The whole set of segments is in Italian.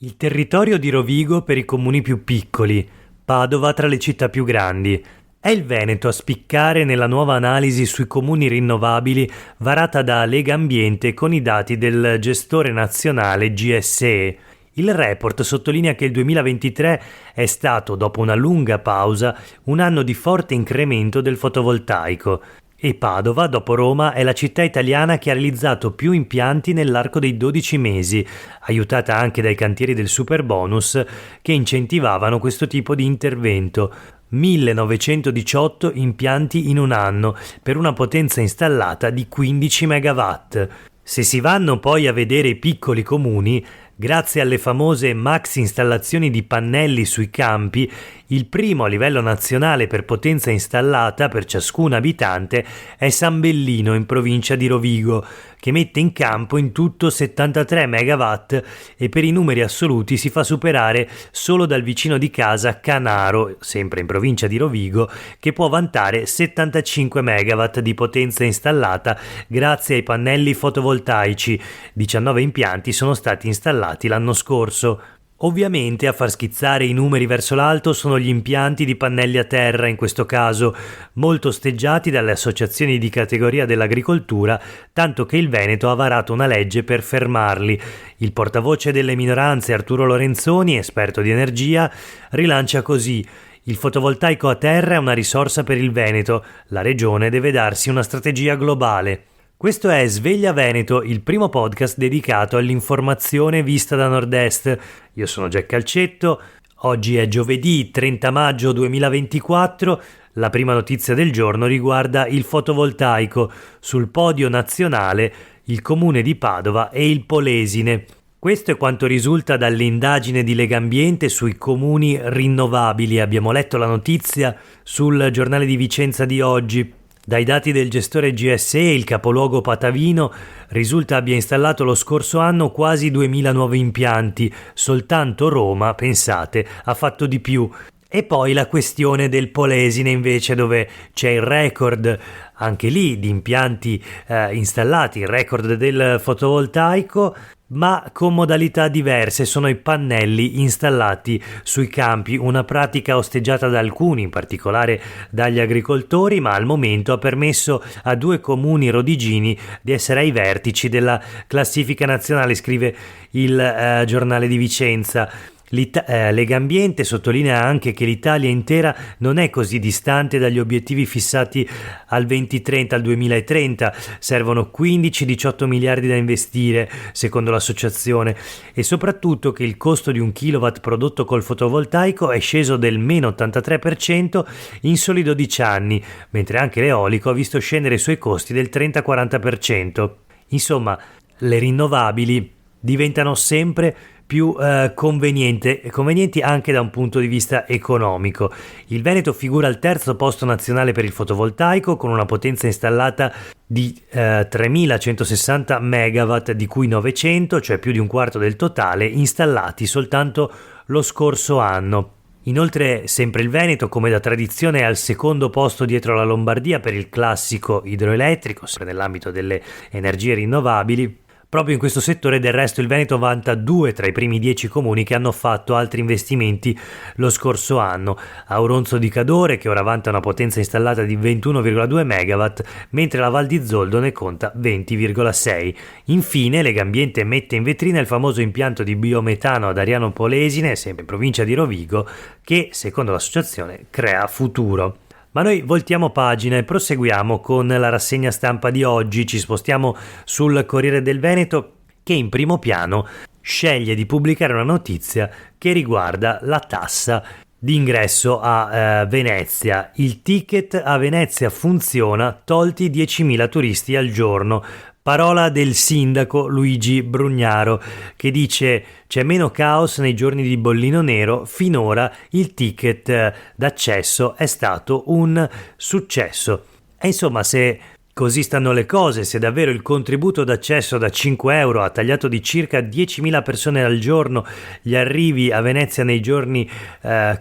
Il territorio di Rovigo per i comuni più piccoli, Padova tra le città più grandi. È il Veneto a spiccare nella nuova analisi sui comuni rinnovabili varata da Lega Ambiente con i dati del gestore nazionale GSE. Il report sottolinea che il 2023 è stato, dopo una lunga pausa, un anno di forte incremento del fotovoltaico. E Padova, dopo Roma, è la città italiana che ha realizzato più impianti nell'arco dei 12 mesi, aiutata anche dai cantieri del Superbonus che incentivavano questo tipo di intervento. 1918 impianti in un anno, per una potenza installata di 15 megawatt. Se si vanno poi a vedere i piccoli comuni, grazie alle famose max installazioni di pannelli sui campi, il primo a livello nazionale per potenza installata per ciascun abitante è San Bellino in provincia di Rovigo, che mette in campo in tutto 73 megawatt e per i numeri assoluti si fa superare solo dal vicino di casa Canaro, sempre in provincia di Rovigo, che può vantare 75 megawatt di potenza installata grazie ai pannelli fotovoltaici. 19 impianti sono stati installati l'anno scorso. Ovviamente a far schizzare i numeri verso l'alto sono gli impianti di pannelli a terra, in questo caso molto osteggiati dalle associazioni di categoria dell'agricoltura, tanto che il Veneto ha varato una legge per fermarli. Il portavoce delle minoranze Arturo Lorenzoni, esperto di energia, rilancia così: il fotovoltaico a terra è una risorsa per il Veneto, la regione deve darsi una strategia globale. Questo è Sveglia Veneto, il primo podcast dedicato all'informazione vista da nord-est. Io sono Jack Calcetto, oggi è giovedì 30 maggio 2024, la prima notizia del giorno riguarda il fotovoltaico, sul podio nazionale il comune di Padova e il Polesine. Questo è quanto risulta dall'indagine di Legambiente sui comuni rinnovabili. Abbiamo letto la notizia sul giornale di Vicenza di oggi. Dai dati del gestore GSE, il capoluogo patavino risulta abbia installato lo scorso anno quasi 2000 nuovi impianti. Soltanto Roma, pensate, ha fatto di più. E poi la questione del Polesine invece, dove c'è il record anche lì di impianti installati, il record del fotovoltaico, ma con modalità diverse. Sono i pannelli installati sui campi, una pratica osteggiata da alcuni, in particolare dagli agricoltori, ma al momento ha permesso a 2 comuni rodigini di essere ai vertici della classifica nazionale, scrive il giornale di Vicenza. Legambiente sottolinea anche che l'Italia intera non è così distante dagli obiettivi fissati al 2030, al 2030. Servono 15-18 miliardi da investire, secondo l'associazione, e soprattutto che il costo di un kilowatt prodotto col fotovoltaico è sceso del meno 83% in soli 12 anni, mentre anche l'eolico ha visto scendere i suoi costi del 30-40%. Insomma, le rinnovabili diventano sempre più convenienti anche da un punto di vista economico. Il Veneto figura al terzo posto nazionale per il fotovoltaico con una potenza installata di 3160 megawatt, di cui 900, cioè più di un quarto del totale, installati soltanto lo scorso anno. Inoltre sempre il Veneto, come da tradizione, è al secondo posto dietro la Lombardia per il classico idroelettrico, sempre nell'ambito delle energie rinnovabili. Proprio in questo settore, del resto, il Veneto vanta 2 tra i primi 10 comuni che hanno fatto altri investimenti lo scorso anno. Auronzo di Cadore, che ora vanta una potenza installata di 21,2 megawatt, mentre la Val di Zoldo ne conta 20,6. Infine, Legambiente mette in vetrina il famoso impianto di biometano ad Ariano Polesine, sempre in provincia di Rovigo, che, secondo l'associazione, crea futuro. Ma noi voltiamo pagina e proseguiamo con la rassegna stampa di oggi. Ci spostiamo sul Corriere del Veneto, che in primo piano sceglie di pubblicare una notizia che riguarda la tassa di ingresso a Venezia. Il ticket a Venezia funziona, tolti 10.000 turisti al giorno. Parola del sindaco Luigi Brugnaro, che dice: c'è meno caos nei giorni di bollino nero, finora il ticket d'accesso è stato un successo. E insomma, se Così stanno le cose, se davvero il contributo d'accesso da 5 euro ha tagliato di circa 10.000 persone al giorno gli arrivi a Venezia nei giorni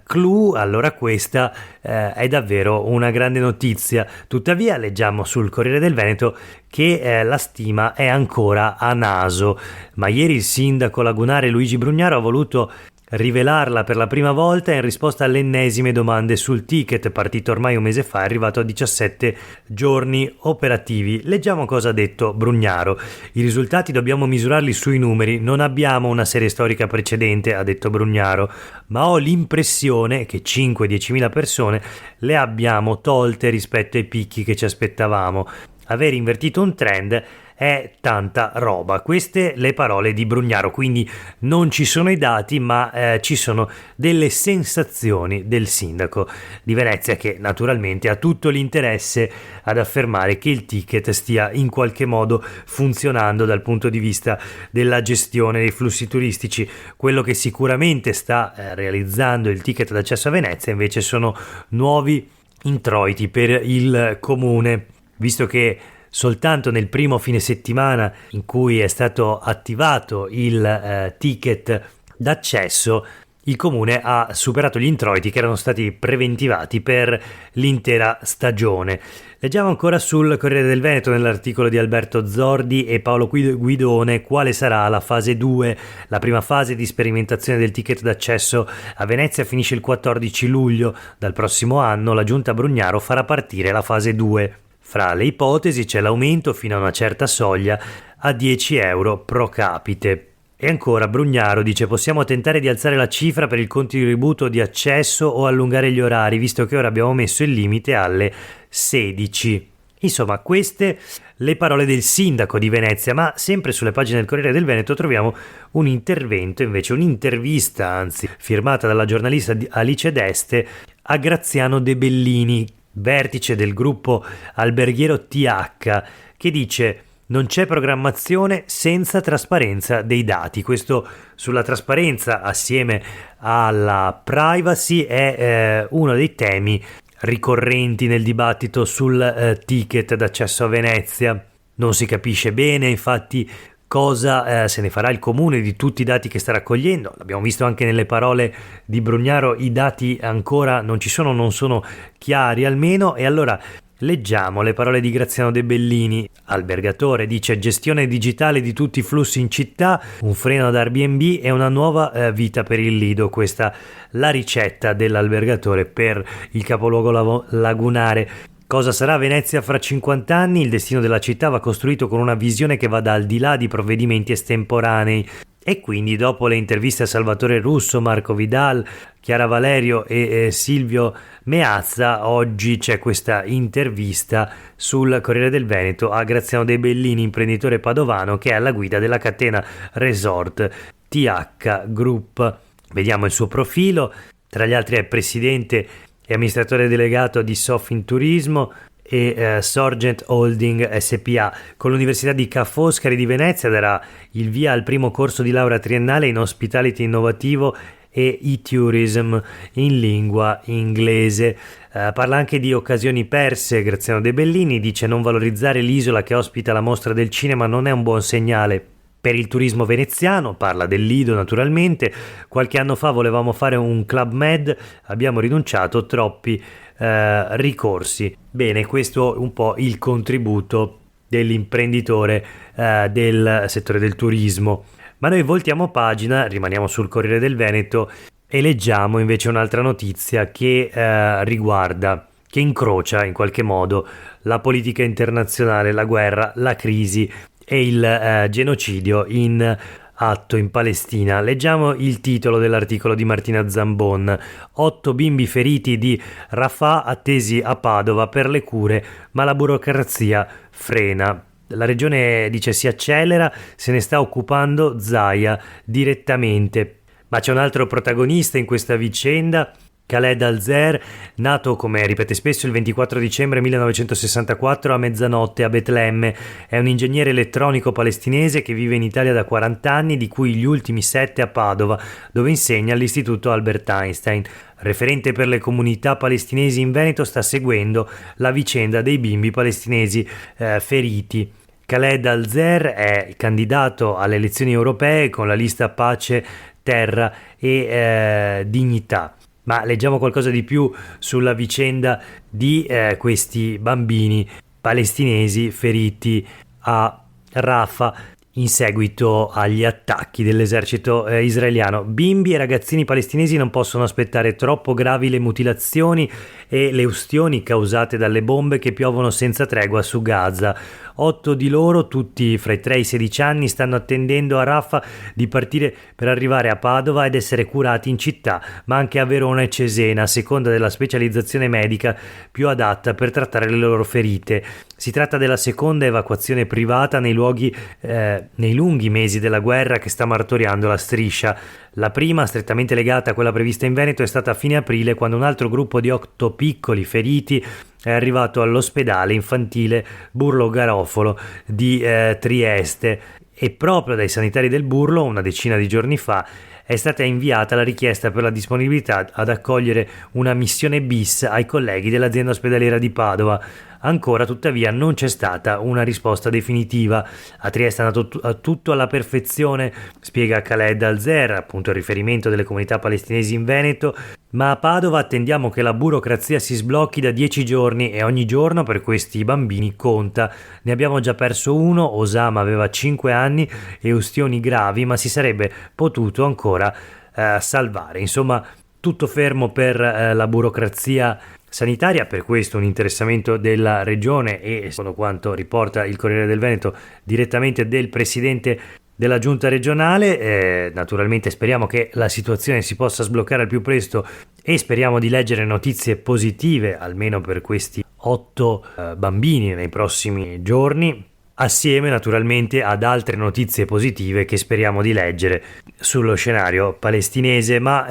clou, allora questa è davvero una grande notizia. Tuttavia leggiamo sul Corriere del Veneto che la stima è ancora a naso, ma ieri il sindaco lagunare Luigi Brugnaro ha voluto rivelarla per la prima volta in risposta alle ennesime domande sul ticket, partito ormai un mese fa, è arrivato a 17 giorni operativi. Leggiamo cosa ha detto Brugnaro. I risultati dobbiamo misurarli sui numeri, non abbiamo una serie storica precedente, ha detto Brugnaro, ma ho l'impressione che 5-10.000 persone le abbiamo tolte rispetto ai picchi che ci aspettavamo. Aver invertito un trend è tanta roba. Queste le parole di Brugnaro, quindi non ci sono i dati, ma ci sono delle sensazioni del sindaco di Venezia, che naturalmente ha tutto l'interesse ad affermare che il ticket stia in qualche modo funzionando dal punto di vista della gestione dei flussi turistici. Quello che sicuramente sta realizzando il ticket d'accesso a Venezia invece sono nuovi introiti per il comune, visto che soltanto nel primo fine settimana in cui è stato attivato il ticket d'accesso, il comune ha superato gli introiti che erano stati preventivati per l'intera stagione. Leggiamo ancora sul Corriere del Veneto, nell'articolo di Alberto Zordi e Paolo Guidone, quale sarà la fase 2. La prima fase di sperimentazione del ticket d'accesso a Venezia finisce il 14 luglio. Dal prossimo anno la giunta Brugnaro farà partire la fase 2. Fra le ipotesi c'è l'aumento fino a una certa soglia a 10 euro pro capite. E ancora Brugnaro dice: possiamo tentare di alzare la cifra per il contributo di accesso o allungare gli orari, visto che ora abbiamo messo il limite alle 16. Insomma, queste le parole del sindaco di Venezia, ma sempre sulle pagine del Corriere del Veneto troviamo un intervento, invece un'intervista, anzi, firmata dalla giornalista Alice D'Este a Graziano De Bellini, vertice del gruppo alberghiero TH, che dice: non c'è programmazione senza trasparenza dei dati. Questo sulla trasparenza assieme alla privacy è uno dei temi ricorrenti nel dibattito sul ticket d'accesso a Venezia. Non si capisce bene infatti cosa se ne farà il comune di tutti i dati che sta raccogliendo. L'abbiamo visto anche nelle parole di Brugnaro, i dati ancora non ci sono, non sono chiari almeno. E allora leggiamo le parole di Graziano De Bellini, albergatore. Dice: gestione digitale di tutti i flussi in città, un freno ad Airbnb e una nuova vita per il Lido. Questa la ricetta dell'albergatore per il capoluogo lagunare. Cosa sarà Venezia fra 50 anni? Il destino della città va costruito con una visione che vada al di là di provvedimenti estemporanei. E quindi, dopo le interviste a Salvatore Russo, Marco Vidal, Chiara Valerio e Silvio Meazza, oggi c'è questa intervista sul Corriere del Veneto a Graziano De Bellini, imprenditore padovano che è alla guida della catena resort TH Group. Vediamo il suo profilo. Tra gli altri è presidente e amministratore delegato di Sofin Turismo e Sorgent Holding SPA. Con l'Università di Ca' Foscari di Venezia darà il via al primo corso di laurea triennale in Hospitality Innovativo e e-Tourism in lingua inglese. Parla anche di occasioni perse. Graziano De Bellini dice: non valorizzare l'isola che ospita la mostra del cinema non è un buon segnale per il turismo veneziano. Parla del Lido naturalmente. Qualche anno fa volevamo fare un Club Med, abbiamo rinunciato, troppi ricorsi. Bene, questo è un po' il contributo dell'imprenditore del settore del turismo. Ma noi voltiamo pagina, rimaniamo sul Corriere del Veneto e leggiamo invece un'altra notizia che riguarda, che incrocia in qualche modo la politica internazionale, la guerra, la crisi e il genocidio in atto in Palestina. Leggiamo il titolo dell'articolo di Martina Zambon: 8 bimbi feriti di Rafah attesi a Padova per le cure, ma la burocrazia frena. La regione dice si accelera, se ne sta occupando Zaia direttamente. Ma c'è un altro protagonista in questa vicenda Khaled Al-Zer, nato, come ripete spesso, il 24 dicembre 1964 a mezzanotte a Betlemme, è un ingegnere elettronico palestinese che vive in Italia da 40 anni, di cui gli ultimi 7 a Padova, dove insegna all'Istituto Albert Einstein. Referente per le comunità palestinesi in Veneto, sta seguendo la vicenda dei bimbi palestinesi feriti. Khaled Al-Zer è candidato alle elezioni europee con la lista Pace, Terra e Dignità. Ma leggiamo qualcosa di più sulla vicenda di questi bambini palestinesi feriti a Rafah in seguito agli attacchi dell'esercito israeliano. Bimbi e ragazzini palestinesi non possono aspettare troppo gravi le mutilazioni e le ustioni causate dalle bombe che piovono senza tregua su Gaza. 8 di loro, tutti fra i 3 e i 16 anni, stanno attendendo a Rafah di partire per arrivare a Padova ed essere curati in città, ma anche a Verona e Cesena, a seconda della specializzazione medica più adatta per trattare le loro ferite. Si tratta della seconda evacuazione privata nei lunghi mesi della guerra che sta martoriando la striscia. La prima, strettamente legata a quella prevista in Veneto, è stata a fine aprile, quando un altro gruppo di 8 piccoli feriti è arrivato all'ospedale infantile Burlo Garofalo di Trieste, e proprio dai sanitari del Burlo, una decina di giorni fa, è stata inviata la richiesta per la disponibilità ad accogliere una missione bis ai colleghi dell'azienda ospedaliera di Padova. Ancora, tuttavia, non c'è stata una risposta definitiva. A Trieste è andato tutto alla perfezione, spiega Khaled Al-Zer, appunto il riferimento delle comunità palestinesi in Veneto, ma a Padova attendiamo che la burocrazia si sblocchi da 10 giorni e ogni giorno per questi bambini conta. Ne abbiamo già perso uno, Osama aveva 5 anni e ustioni gravi, ma si sarebbe potuto ancora salvare. Insomma, tutto fermo per la burocrazia sanitaria. Per questo un interessamento della regione e, secondo quanto riporta il Corriere del Veneto, direttamente del presidente della giunta regionale. Naturalmente speriamo che la situazione si possa sbloccare al più presto e speriamo di leggere notizie positive almeno per questi 8 bambini nei prossimi giorni, assieme naturalmente ad altre notizie positive che speriamo di leggere sullo scenario palestinese. Ma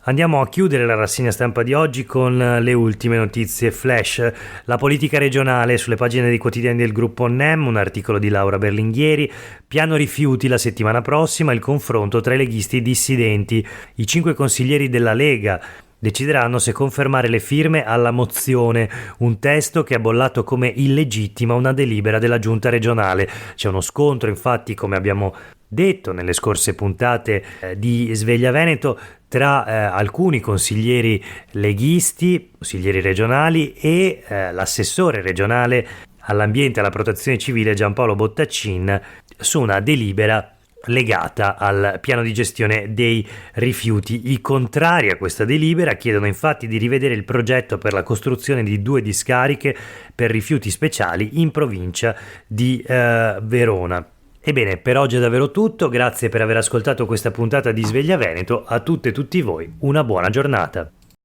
andiamo a chiudere la rassegna stampa di oggi con le ultime notizie flash. La politica regionale, sulle pagine dei quotidiani del gruppo NEM, un articolo di Laura Berlinghieri. Piano rifiuti la settimana prossima, il confronto tra i leghisti dissidenti. I 5 consiglieri della Lega decideranno se confermare le firme alla mozione, un testo che ha bollato come illegittima una delibera della giunta regionale. C'è uno scontro, infatti, come abbiamo detto nelle scorse puntate di Sveglia Veneto, tra alcuni consiglieri leghisti, consiglieri regionali, e l'assessore regionale all'ambiente e alla protezione civile Giampaolo Bottacin su una delibera legata al piano di gestione dei rifiuti. I contrari a questa delibera chiedono infatti di rivedere il progetto per la costruzione di 2 discariche per rifiuti speciali in provincia di Verona. Ebbene, per oggi è davvero tutto, grazie per aver ascoltato questa puntata di Sveglia Veneto. A tutte e tutti voi una buona giornata.